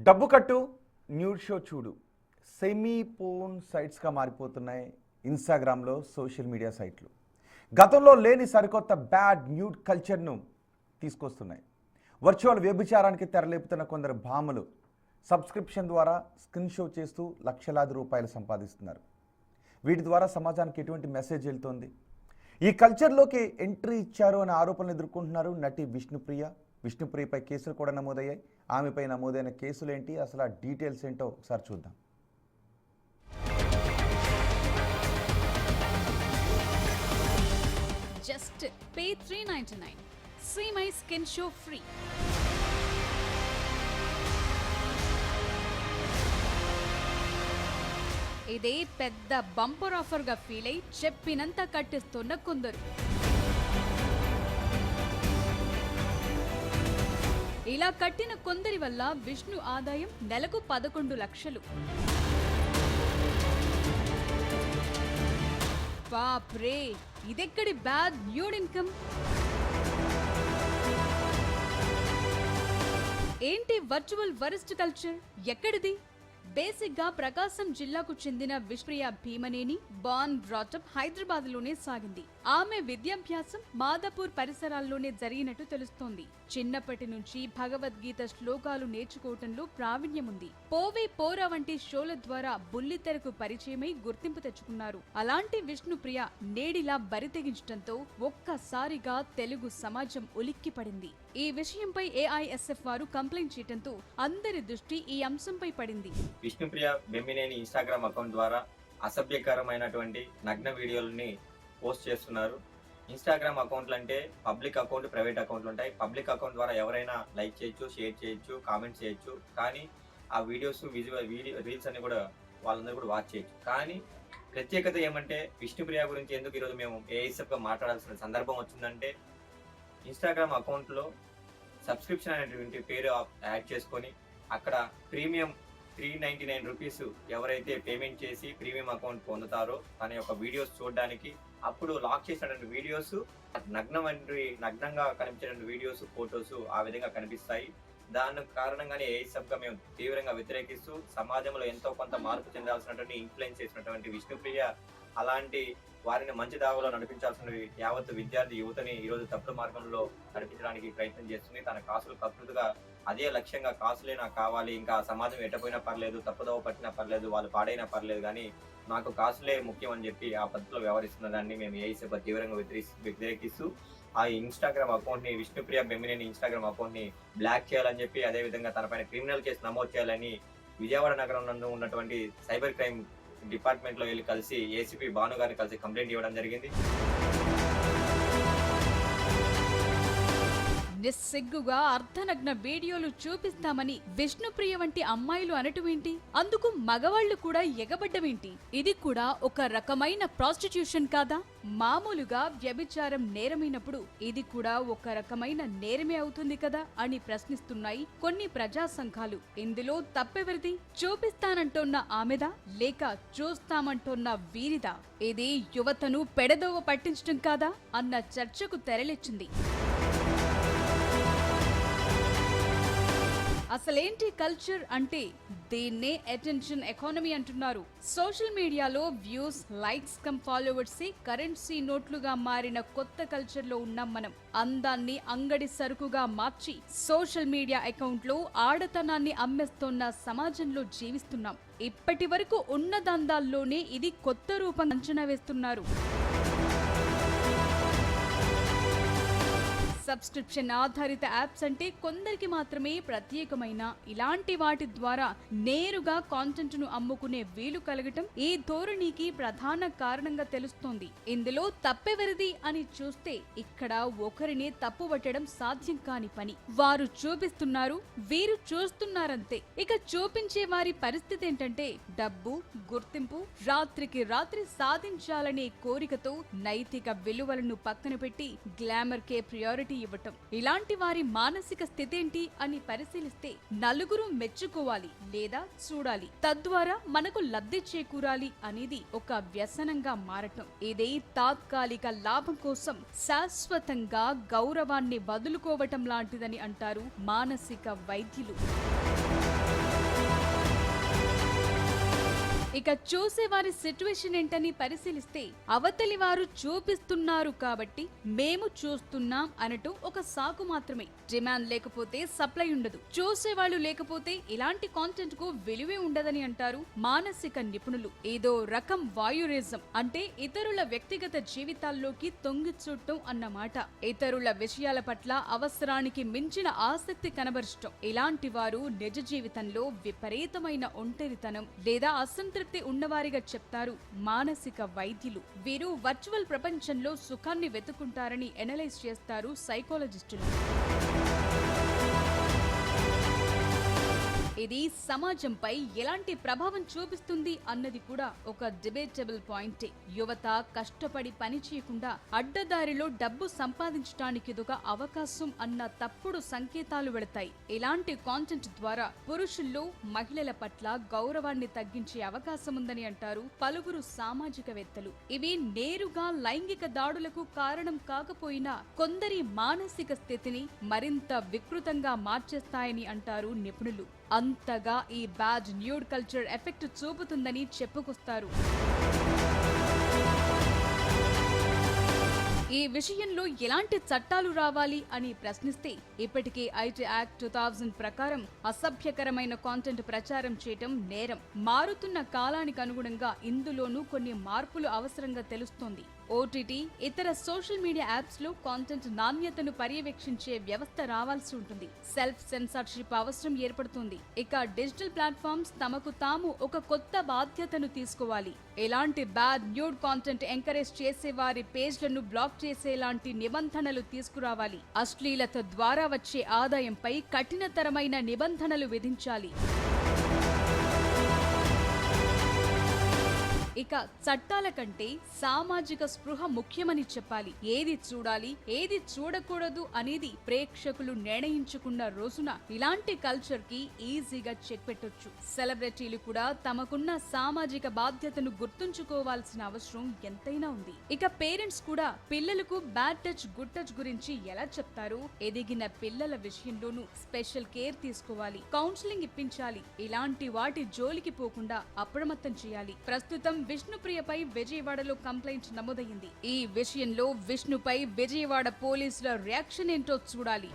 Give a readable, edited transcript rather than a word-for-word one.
డబ్బు కట్టు nude show చూడు సెమీ పోన్ సైట్స్గా మారిపోతున్నాయి ఇన్స్టాగ్రామ్లో సోషల్ మీడియా సైట్లు. గతంలో లేని సరికొత్త బ్యాడ్ న్యూడ్ కల్చర్ను తీసుకొస్తున్నాయి. వర్చువల్ వ్యభిచారానికి తెరలేపుతున్న కొందరు భామలు సబ్స్క్రిప్షన్ ద్వారా స్క్రీన్ షో చేస్తూ లక్షలాది రూపాయలు సంపాదిస్తున్నారు. వీటి ద్వారా సమాజానికి ఎటువంటి మెసేజ్ వెళ్తోంది? ఈ కల్చర్లోకి ఎంట్రీ ఇచ్చారు అనే ఆరోపణలు ఎదుర్కొంటున్నారు నటి విష్ణుప్రియ. విష్ణుప్రియపై కేసులు కూడా నమోదయ్యాయి. ఆమెపై నమోదైన కేసులు ఏంటి, అసలు ఆ డీటెయిల్స్ ఏంటో ఒకసారి చూద్దాం. Just pay $3.99. See my skin show free. ఇదే పెద్ద బంపర్ ఆఫర్గా ఫీల్ అయి చెప్పినంత కట్టిస్తున్న కొందరు. ఇలా కట్టిన కొందరి వల్ల విష్ణు ఆదాయం నెలకు 11 లక్షలు. బాప్రే, ఇదెక్కడి బ్యాడ్ న్యూడ్ ఇన్కమ్? ఏంటి వర్చువల్ వరస్ట్ కల్చర్? ఎక్కడిది? బేసిక్ గా ప్రకాశం జిల్లాకు చెందిన విష్ణుప్రియ భీమనేని బార్న్ బ్రాటప్ హైదరాబాద్ లోనే సాగింది. ఆమె విద్యాభ్యాసం మాదాపూర్ పరిసరాల్లోనే జరిగినట్టు తెలుస్తోంది. చిన్నప్పటి నుంచి భగవద్గీత శ్లోకాలు నేర్చుకోవటంలో ప్రావీణ్యం ఉంది. పోవే పోరా వంటి షోల ద్వారా బుల్లితెరకు పరిచయమై గుర్తింపు తెచ్చుకున్నారు. అలాంటి విష్ణుప్రియ నేడిలా బరితెగించడంతో ఒక్కసారిగా తెలుగు సమాజం ఉలిక్కిపడింది. ఈ విషయంపై ఏఐఎస్ఎఫ్ వారు కంప్లైంట్ చేయడంతో అందరి దృష్టి ఈ అంశంపై పడింది. విష్ణుప్రియ బెమ్మినేని ఇన్స్టాగ్రామ్ అకౌంట్ ద్వారా అసభ్యకరమైనటువంటి నగ్న వీడియోలని పోస్ట్ చేస్తున్నారు. ఇన్స్టాగ్రామ్ అకౌంట్లు అంటే పబ్లిక్ అకౌంట్, ప్రైవేట్ అకౌంట్లు ఉంటాయి. పబ్లిక్ అకౌంట్ ద్వారా ఎవరైనా లైక్ చేయొచ్చు, షేర్ చేయొచ్చు, కామెంట్ చేయొచ్చు. కానీ ఆ వీడియోస్ రీల్స్ అన్ని కూడా వాళ్ళందరూ కూడా వాచ్ చేయొచ్చు. కానీ ప్రత్యేకత ఏమంటే విష్ణుప్రియ గురించి ఎందుకు ఈరోజు మేము ఏఐఎస్ఎఫ్గా మాట్లాడాల్సిన సందర్భం వచ్చిందంటే, ఇన్స్టాగ్రామ్ అకౌంట్లో సబ్స్క్రిప్షన్ అనేటువంటి పేరు యాడ్ చేసుకొని అక్కడ ప్రీమియం $399 ఎవరైతే పేమెంట్ చేసి ప్రీమియం అకౌంట్ పొందుతారో తన యొక్క వీడియోస్ చూడడానికి, అప్పుడు లాక్ చేసినటువంటి వీడియోస్ నగ్నంగా కనిపించినటువంటి వీడియోస్, ఫొటోస్ ఆ విధంగా కనిపిస్తాయి. దాని కారణంగానే ఏఐఎస్ఎఫ్గా మేము తీవ్రంగా వ్యతిరేకిస్తూ సమాజంలో ఎంతో కొంత మార్పు చెందాల్సినటువంటి ఇన్ఫ్లుయెన్స్ చేసినటువంటి విష్ణుప్రియ అలాంటి వారిని మంచి దావలో నడిపించాల్సిన యావత్ విద్యార్థి యువతని ఈరోజు తప్పుడు మార్గంలో నడిపించడానికి ప్రయత్నం చేస్తుంది. తన కాసులు కకృతిగా అదే లక్ష్యంగా, కాసులే నాకు కావాలి, ఇంకా సమాజం ఎట్టపోయినా పర్లేదు, తప్పుదోవ పట్టినా పర్లేదు, వాళ్ళు పాడైనా పర్లేదు, కానీ నాకు కాసులే ముఖ్యం అని చెప్పి ఆ పద్ధతిలో వ్యవహరిస్తున్న దాన్ని మేము ఏఐఎస్ఎఫ్ తీవ్రంగా వ్యతిరేకిస్తూ ఆ ఇన్స్టాగ్రామ్ అకౌంట్ ని, విష్ణుప్రియ బెమ్మినేని ఇన్స్టాగ్రామ్ అకౌంట్ ని బ్లాక్ చేయాలని చెప్పి, అదేవిధంగా తనపైన క్రిమినల్ కేసు నమోదు చేయాలని విజయవాడ నగరం నందు ఉన్నటువంటి సైబర్ క్రైమ్ డిపార్ట్మెంట్ లో వెళ్ళి కలిసి ఏసీపీ భాను గారిని కలిసి కంప్లైంట్ ఇవ్వడం జరిగింది. నిస్సిగ్గుగా అర్ధనగ్న వీడియోలు చూపిస్తామని విష్ణుప్రియ వంటి అమ్మాయిలు అనటమేంటి? అందుకు మగవాళ్లు కూడా ఎగబడ్డమేంటి? ఇది కూడా ఒక రకమైన ప్రాస్టిట్యూషన్ కాదా? మామూలుగా వ్యభిచారం నేరమైనప్పుడు ఇది కూడా ఒక రకమైన నేరమే అవుతుంది కదా అని ప్రశ్నిస్తున్నాయి కొన్ని ప్రజా సంఘాలు. ఇందులో తప్పెవరిది? చూపిస్తానంటోన్న ఆమెదా, లేక చూస్తామంటోన్న వీరిదా? ఇది యువతను పెడదోవ పట్టించడం కాదా అన్న చర్చకు తెరలేచింది. అసలేంటి కల్చర్ అంటే దీన్నే అటెన్షన్ ఎకానమీ అంటున్నారు. సోషల్ మీడియాలో views, likes cum followers currency నోట్లుగా మారిన కొత్త కల్చర్ లో ఉన్నాం మనం. అందాన్ని అంగడి సరుకుగా మార్చి సోషల్ మీడియా అకౌంట్ లో ఆడతనాన్ని అమ్మేస్తున్న సమాజంలో జీవిస్తున్నాం. ఇప్పటి వరకు ఉన్నదందాల్లోనే ఇది కొత్త రూపం అంచనా వేస్తున్నారు. సబ్స్క్రిప్షన్ ఆధారిత యాప్స్ అంటే కొందరికి మాత్రమే ప్రత్యేకమైన ఇలాంటి వాటి ద్వారా నేరుగా కాంటెంట్ ను అమ్ముకునే వీలు కలగటం ఈ ధోరణికి ప్రధాన కారణంగా తెలుస్తోంది. ఇందులో తప్పెవరిది అని చూస్తే ఇక్కడ ఒకరిని తప్పుపట్టడం సాధ్యం కాని పని. వారు చూపిస్తున్నారు, వీరు చూస్తున్నారంతే. ఇక చూపించే వారి పరిస్థితి ఏంటంటే డబ్బు, గుర్తింపు, రాత్రికి రాత్రి సాధించాలనే కోరికతో నైతిక విలువలను పక్కన పెట్టి గ్లామర్ కే ప్రయారిటీ ఇవ్వటం. ఇలాంటి వారి మానసిక స్థితి ఏంటి అని పరిశీలిస్తే నలుగురు మెచ్చుకోవాలి లేదా చూడాలి, తద్వారా మనకు లబ్ధి చేకూరాలి అనేది ఒక వ్యసనంగా మారటం. ఇది తాత్కాలిక లాభం కోసం శాశ్వతంగా గౌరవాన్ని వదులుకోవటం లాంటిదని అంటారు మానసిక వైద్యులు. ఇక చూసేవారి సిచ్యువేషన్ ఏంటని పరిశీలిస్తే అవతలి వారు చూపిస్తున్నారు కాబట్టి మేము చూస్తున్నాం అనటం ఒక సాకు మాత్రమే. డిమాండ్ లేకపోతే సప్లై ఉండదు, చూసేవాళ్లు లేకపోతే ఇలాంటి కాంటెంట్ కు విలువే ఉండదని అంటారు మానసిక నిపుణులు. ఏదో రకం వాయురిజం అంటే ఇతరుల వ్యక్తిగత జీవితాల్లోకి తొంగి చూడటం అన్నమాట. ఇతరుల విషయాల పట్ల అవసరానికి మించిన ఆసక్తి కనబరచటం. ఇలాంటి వారు నిజ జీవితంలో విపరీతమైన ఒంటరితనం లేదా అసంతృప్తి ఉన్నవారిగా చెప్తారు మానసిక వైద్యులు. వీరు వర్చువల్ ప్రపంచంలో సుఖాన్ని వెతుకుంటారని ఎనలైజ్ చేస్తారు సైకాలజిస్టులు. ఇది సమాజంపై ఎలాంటి ప్రభావం చూపిస్తుంది అన్నది కూడా ఒక డిబేటబుల్ పాయింటే. యువత కష్టపడి పని చేయకుండా అడ్డదారిలో డబ్బు సంపాదించడానికి ఇదొక అవకాశం అన్న తప్పుడు సంకేతాలు వెళతాయి. ఇలాంటి కాంటెంట్ ద్వారా పురుషుల్లో మహిళల పట్ల గౌరవాన్ని తగ్గించే అవకాశం ఉందని అంటారు పలువురు సామాజికవేత్తలు. ఇవి నేరుగా లైంగిక దాడులకు కారణం కాకపోయినా కొందరి మానసిక స్థితిని మరింత వికృతంగా మార్చేస్తాయని అంటారు నిపుణులు. అంతగా ఈ బ్యాడ్ న్యూడ్ కల్చర్ ఎఫెక్ట్ చూపుతుందని చెప్పుకొస్తారు. ఈ విషయంలో ఎలాంటి చట్టాలు రావాలి అని ప్రశ్నిస్తే ఇప్పటికే ఐటీ యాక్ట్ 2000 ప్రకారం అసభ్యకరమైన కాంటెంట్ ప్రచారం చేయటం నేరం. మారుతున్న కాలానికి అనుగుణంగా ఇందులోనూ కొన్ని మార్పులు అవసరంగా తెలుస్తోంది. ఓటీటీ, ఇతర సోషల్ మీడియా యాప్స్ లో కాంటెంట్ నాణ్యతను పర్యవేక్షించే వ్యవస్థ రావాల్సి ఉంటుంది. సెల్ఫ్ సెన్సార్షిప్ అవసరం ఏర్పడుతుంది. ఇక డిజిటల్ ప్లాట్ఫామ్స్ తమకు తాము ఒక కొత్త బాధ్యతను తీసుకోవాలి. ఎలాంటి బ్యాడ్ న్యూడ్ కాంటెంట్ ఎంకరేజ్ చేసే వారి పేజ్లను బ్లాక్ చేసేలాంటి నిబంధనలు తీసుకురావాలి. అశ్లీలత ద్వారా వచ్చే ఆదాయంపై కఠినతరమైన నిబంధనలు విధించాలి. ఇక చట్టాల కంటే సామాజిక స్పృహ ముఖ్యమని చెప్పాలి. ఏది చూడాలి, ఏది చూడకూడదు అనేది ప్రేక్షకులు నిర్ణయించుకున్న రోజున ఇలాంటి కల్చర్ కి ఈజీగా చెక్ పెట్టొచ్చు. సెలబ్రిటీలు కూడా తమకున్న సామాజిక బాధ్యతను గుర్తుంచుకోవాల్సిన అవసరం ఎంతైనా ఉంది. ఇక పేరెంట్స్ కూడా పిల్లలకు బ్యాడ్ టచ్, గుడ్ టచ్ గురించి ఎలా చెప్తారో ఎదిగిన పిల్లల విషయంలోనూ స్పెషల్ కేర్ తీసుకోవాలి. కౌన్సిలింగ్ ఇప్పించాలి. ఇలాంటి వాటి జోలికి పోకుండా అప్రమత్తం చేయాలి. ప్రస్తుతం విష్ణుప్రియపై విజయవాడలో కంప్లైంట్ నమోదైంది. ఈ విషయంలో విష్ణుపై విజయవాడ పోలీసుల రియాక్షన్ ఏంటో చూడాలి.